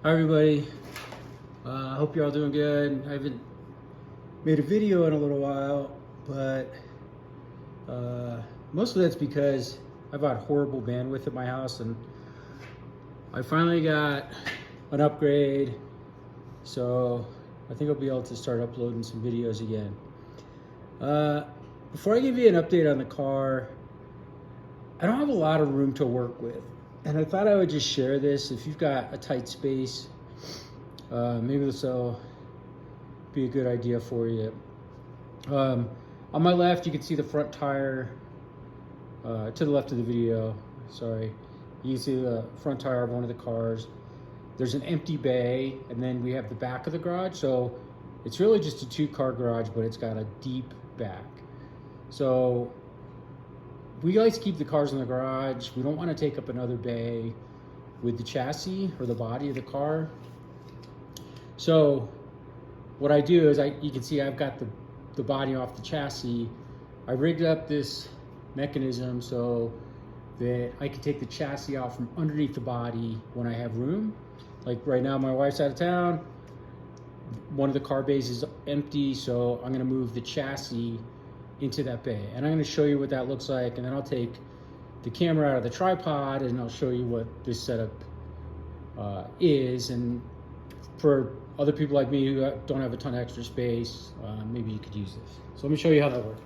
Hi everybody, I hope you're all doing good. I haven't made a video in a little while, but most of that's because I've had horrible bandwidth at my house and I finally got an upgrade, so I think I'll be able to start uploading some videos again. Before I give you an update on the car, I don't have a lot of room to work with, and I thought I would just share this. If you've got a tight space, maybe this will be a good idea for you. On my left, you can see the front tire. To the left of the video, sorry, you can see the front tire of one of the cars. There's an empty bay, and then we have the back of the garage. So it's really just a 2-car garage, but it's got a deep back. So we like to keep the cars in the garage. We don't want to take up another bay with the chassis or the body of the car. So what I do is you can see I've got the body off the chassis. I rigged up this mechanism so that I can take the chassis out from underneath the body when I have room. Like right now, my wife's out of town. One of the car bays is empty, so I'm gonna move the chassis into that bay. And I'm gonna show you what that looks like, and then I'll take the camera out of the tripod and I'll show you what this setup is. And for other people like me who don't have a ton of extra space, maybe you could use this. So let me show you how that works.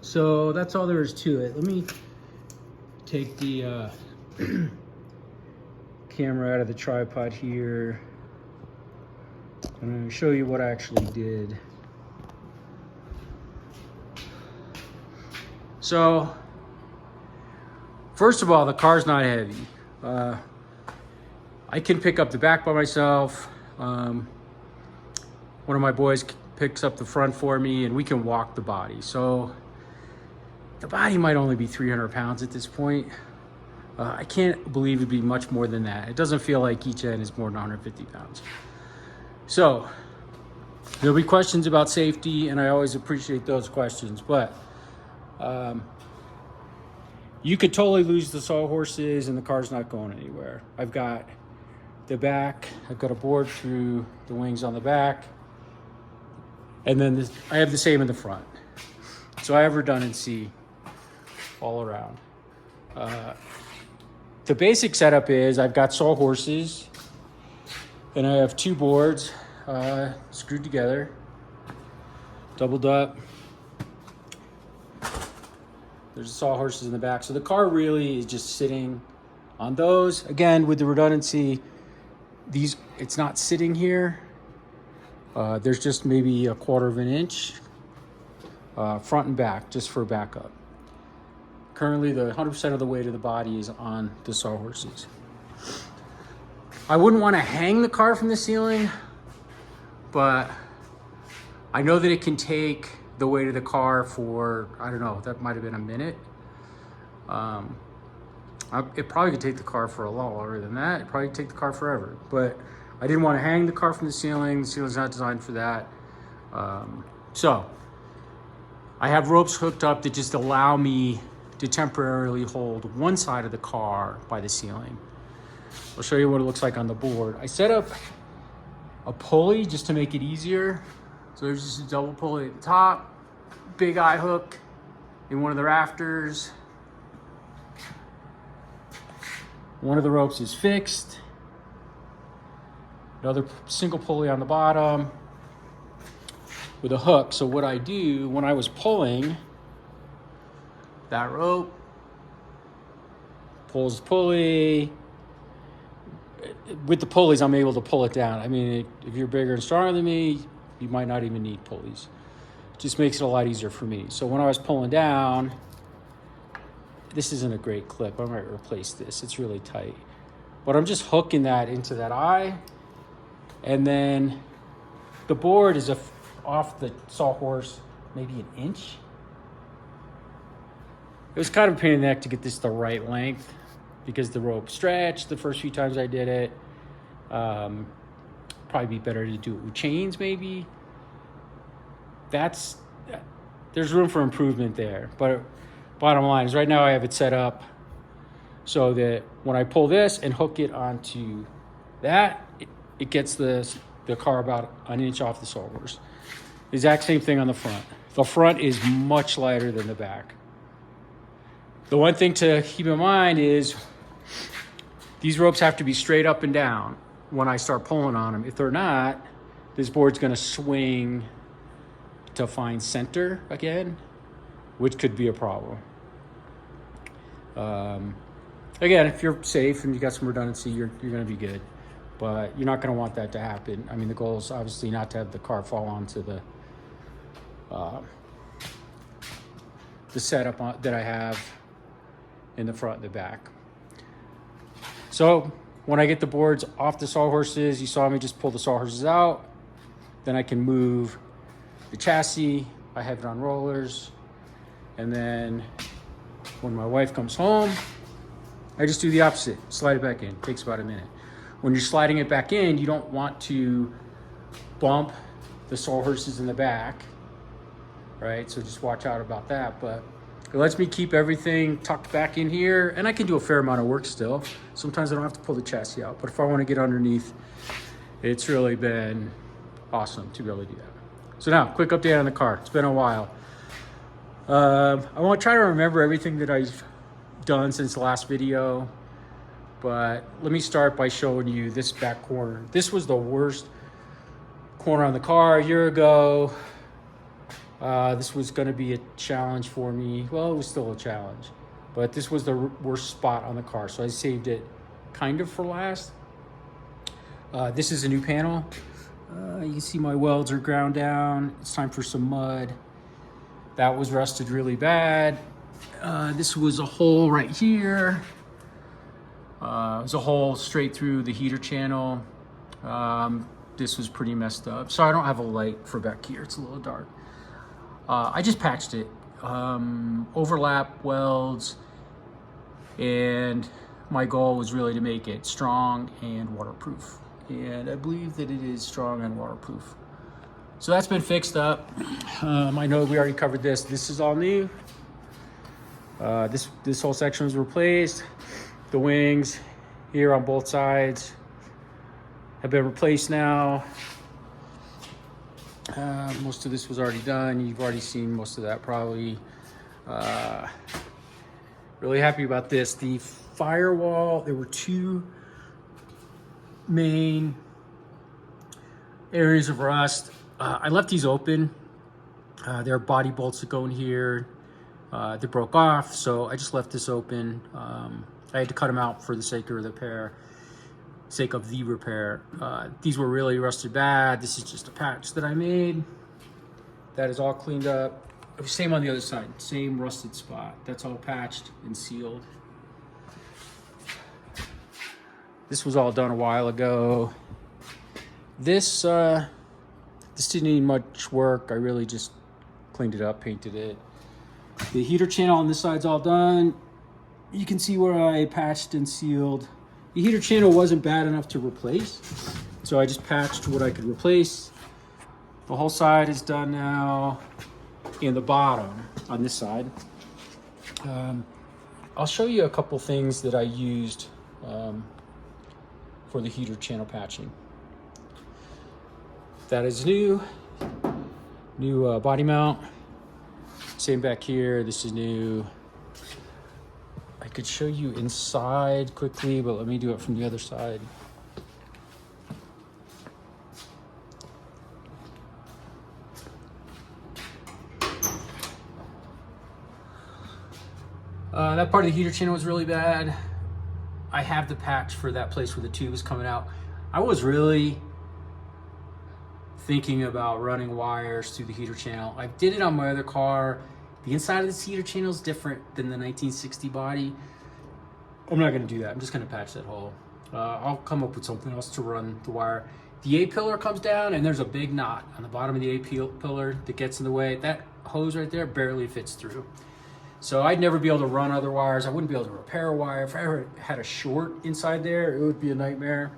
So that's all there is to it. Let me take the camera out of the tripod here. I'm going to show you what I actually did. So, first of all, the car's not heavy. I can pick up the back by myself. One of my boys picks up the front for me, and we can walk the body. So the body might only be 300 pounds at this point. I can't believe it'd be much more than that. It doesn't feel like each end is more than 150 pounds. So there'll be questions about safety, and I always appreciate those questions, but you could totally lose the sawhorses and the car's not going anywhere. I've got the back, I've got a board through the wings on the back, and then I have the same in the front. So I have redundancy all around. The basic setup is I've got sawhorses and I have 2 boards screwed together, doubled up. There's the sawhorses in the back. So the car really is just sitting on those. Again, with the redundancy, it's not sitting here. There's just maybe 1/4 of an inch front and back, just for backup. Currently, the 100% of the weight of the body is on the sawhorses. I wouldn't want to hang the car from the ceiling, but I know that it can take the weight of the car for, I don't know, that might have been a minute. It probably could take the car for a lot longer than that. It probably could take the car forever, but I didn't want to hang the car from the ceiling. The ceiling's not designed for that. So I have ropes hooked up that just allow me to temporarily hold one side of the car by the ceiling. I'll show you what it looks like on the board. I set up a pulley just to make it easier. So there's just a double pulley at the top, big eye hook in one of the rafters. One of the ropes is fixed. Another single pulley on the bottom with a hook. So what I do when I was pulling that rope, pulls the pulley. With the pulleys, I'm able to pull it down. I mean, if you're bigger and stronger than me, you might not even need pulleys. It just makes it a lot easier for me. So when I was pulling down, this isn't a great clip. I might replace this. It's really tight. But I'm just hooking that into that eye. And then the board is off the sawhorse, maybe an inch. It was kind of a pain in the neck to get this the right length because the rope stretched the first few times I did it. Probably be better to do it with chains maybe. There's room for improvement there. But bottom line is right now I have it set up so that when I pull this and hook it onto that, it gets the car about an inch off the sawhorse. Exact same thing on the front. The front is much lighter than the back. The one thing to keep in mind is these ropes have to be straight up and down when I start pulling on them. If they're not, this board's gonna swing to find center again, which could be a problem. Again, if you're safe and you got some redundancy, you're gonna be good, but you're not gonna want that to happen. I mean, the goal is obviously not to have the car fall onto the setup that I have in the front and the back. So when I get the boards off the sawhorses, you saw me just pull the sawhorses out. Then I can move the chassis. I have it on rollers. And then when my wife comes home, I just do the opposite, slide it back in. Takes about a minute. When you're sliding it back in, you don't want to bump the sawhorses in the back, right? So just watch out about that. But it lets me keep everything tucked back in here, and I can do a fair amount of work still. Sometimes I don't have to pull the chassis out, but if I want to get underneath, it's really been awesome to be able to do that. So now, quick update on the car. It's been a while. I want to try to remember everything that I've done since the last video, but let me start by showing you this back corner. This was the worst corner on the car a year ago. This was going to be a challenge for me. Well, it was still a challenge, but this was the worst spot on the car, so I saved it kind of for last. This is a new panel. You can see my welds are ground down. It's time for some mud. That was rusted really bad. This was a hole right here. It was a hole straight through the heater channel. This was pretty messed up. So I don't have a light for back here. It's a little dark. I just patched it. Overlap welds. And my goal was really to make it strong and waterproof. And I believe that it is strong and waterproof. So that's been fixed up. I know we already covered this. This is all new. This whole section was replaced. The wings here on both sides have been replaced now. Most of this was already done. You've already seen most of that probably. Really happy about this. The firewall, there were two main areas of rust. I left these open. There are body bolts that go in here. They broke off, so I just left this open. I had to cut them out for the sake of the repair. sake of the repair. These were really rusted bad. This is just a patch that I made. That is all cleaned up. Same on the other side, same rusted spot. That's all patched and sealed. This was all done a while ago. This didn't need much work. I really just cleaned it up, painted it. The heater channel on this side's all done. You can see where I patched and sealed. The heater channel wasn't bad enough to replace, so I just patched what I could replace. The whole side is done now, and the bottom on this side. I'll show you a couple things that I used for the heater channel patching. That is new body mount. Same back here, this is new. I could show you inside quickly, but let me do it from the other side. That part of the heater channel was really bad. I have the patch for that place where the tube is coming out. I was really thinking about running wires through the heater channel. I did it on my other car. The inside of this heater channel is different than the 1960 body. I'm not gonna do that. I'm just gonna patch that hole. I'll come up with something else to run the wire. The A-pillar comes down and there's a big knot on the bottom of the A-pillar that gets in the way. That hose right there barely fits through. So I'd never be able to run other wires. I wouldn't be able to repair a wire. If I ever had a short inside there, it would be a nightmare.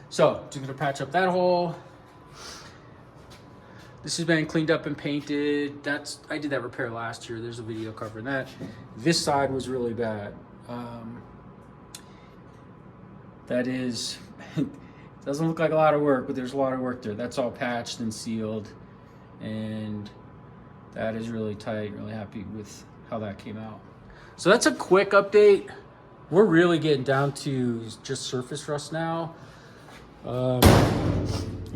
So just gonna patch up that hole. This has been cleaned up and painted. I did that repair last year. There's a video covering that. This side was really bad. That is, it doesn't look like a lot of work, but there's a lot of work there. That's all patched and sealed, and that is really tight. Really happy with how that came out. So that's a quick update. We're really getting down to just surface rust now. I'm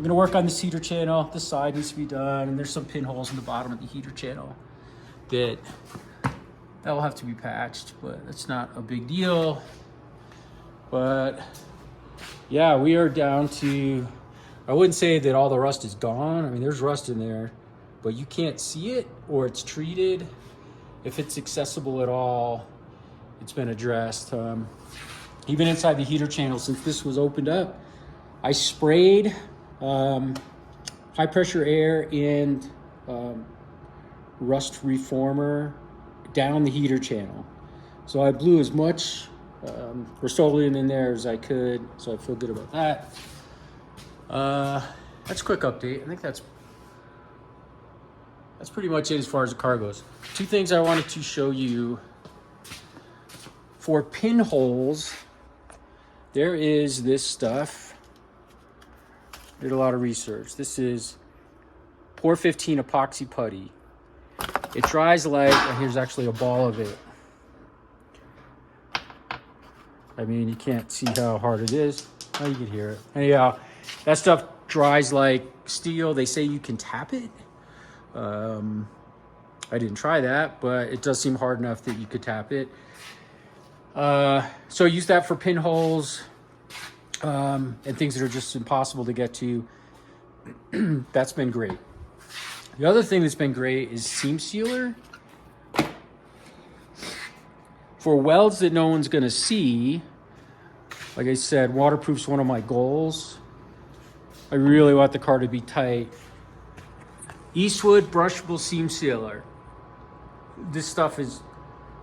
gonna work on this heater channel. This side needs to be done, and there's some pinholes in the bottom of the heater channel that will have to be patched, but it's not a big deal. But yeah, we are down to, I wouldn't say that all the rust is gone. I mean, there's rust in there, but you can't see it, or it's treated. If it's accessible at all, it's been addressed. Even inside the heater channel, since this was opened up, I sprayed high pressure air and rust reformer down the heater channel. So I blew as much Rust-Oleum in there as I could, so I feel good about that. That's a quick update. I think that's pretty much it as far as the car goes. Two things I wanted to show you. For pinholes, there is this stuff. Did a lot of research. This is POR15 epoxy putty. It dries like, and here's actually a ball of it. I mean, you can't see how hard it is. Oh, you can hear it. Anyhow, that stuff dries like steel. They say you can tap it. I didn't try that, but it does seem hard enough that you could tap it. So I use that for pinholes and things that are just impossible to get to. That's been great. The other thing that's been great is seam sealer. For welds that no one's gonna see, like I said, waterproof's one of my goals. I really want the car to be tight. Eastwood brushable seam sealer. This stuff is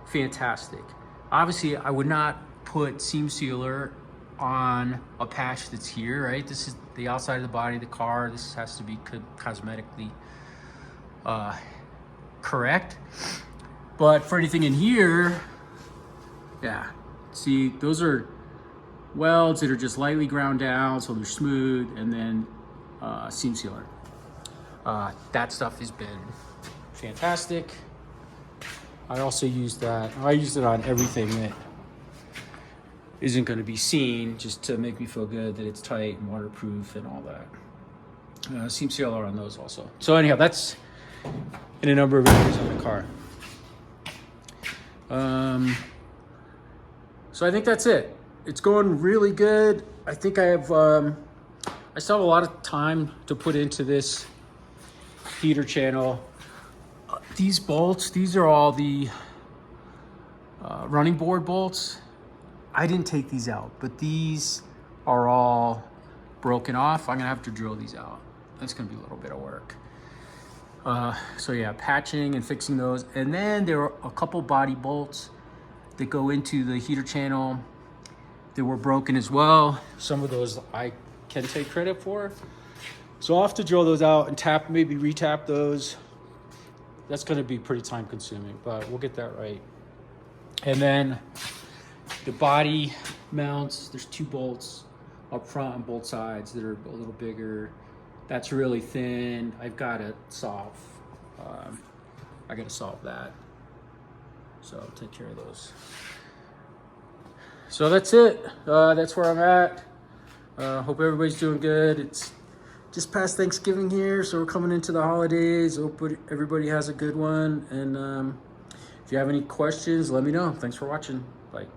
fantastic. Obviously, I would not put seam sealer on a patch that's here, right? This is the outside of the body of the car. This has to be cosmetically correct. But for anything in here, yeah, see, those are welds that are just lightly ground down, so they're smooth, and then seam sealer. That stuff has been fantastic. I also use that. I use it on everything that isn't going to be seen, just to make me feel good that it's tight and waterproof and all that. Seam sealer on those also. So anyhow, that's in a number of areas on the car. So I think that's it. it's going really good. I think I have, I still have a lot of time to put into this heater channel. These bolts, these are all the running board bolts. I didn't take these out, but these are all broken off. I'm gonna have to drill these out. That's gonna be a little bit of work. So yeah, patching and fixing those. And then there are a couple body bolts that go into the heater channel that were broken as well. Some of those I can take credit for. So I'll have to drill those out and maybe retap those. That's gonna be pretty time consuming, but we'll get that right. And then the body mounts, there's 2 bolts up front on both sides that are a little bigger. That's really thin. I've got to solve. I got to solve that. So I'll take care of those. So that's it. That's where I'm at. Hope everybody's doing good. It's just past Thanksgiving here, so we're coming into the holidays. Hope everybody has a good one. And if you have any questions, let me know. Thanks for watching. Bye.